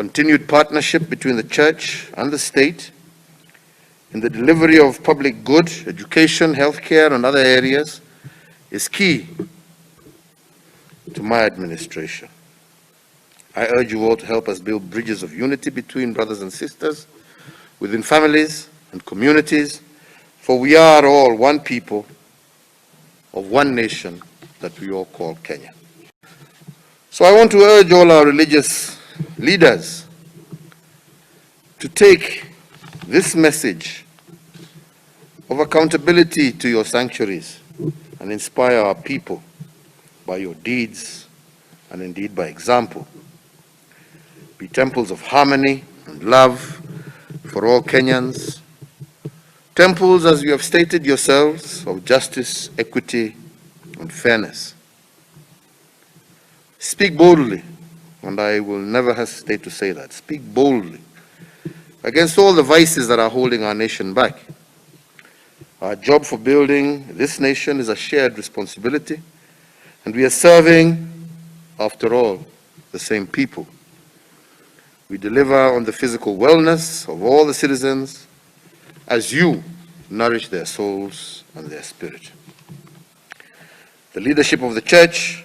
Continued partnership between the church and the state in the delivery of public good, education, healthcare, and other areas is key to my administration. I urge you all to help us build bridges of unity between brothers and sisters, within families and communities, for we are all one people of one nation that we all call Kenya. So I want to urge all our religious leaders to take this message of accountability to your sanctuaries and inspire our people by your deeds and indeed by example. Be temples of harmony and love for all Kenyans. Temples, as you have stated yourselves, of justice, equity, and fairness. Speak boldly, and I will never hesitate to say that. Speak boldly against all the vices that are holding our nation back. Our job for building this nation is a shared responsibility, and we are serving, after all, the same people. We deliver on the physical wellness of all the citizens as you nourish their souls and their spirit. The leadership of the church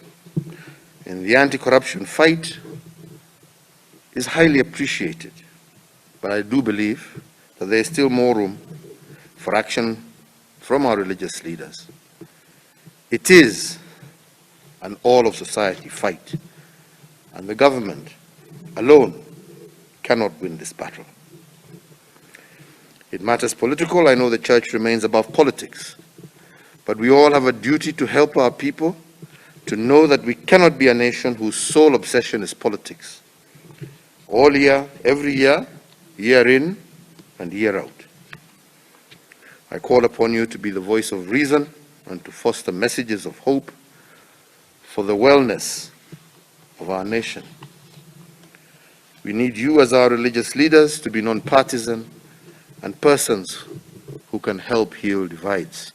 in the anti-corruption fight is highly appreciated, but I do believe that there is still more room for action from our religious leaders. It is an all-of-society fight, and the government alone cannot win this battle. It matters political. I know the church remains above politics, but we all have a duty to help our people to know that we cannot be a nation whose sole obsession is politics. All year, every year, year in and year out. I call upon you to be the voice of reason and to foster messages of hope for the wellness of our nation. We need you as our religious leaders to be non-partisan and persons who can help heal divides.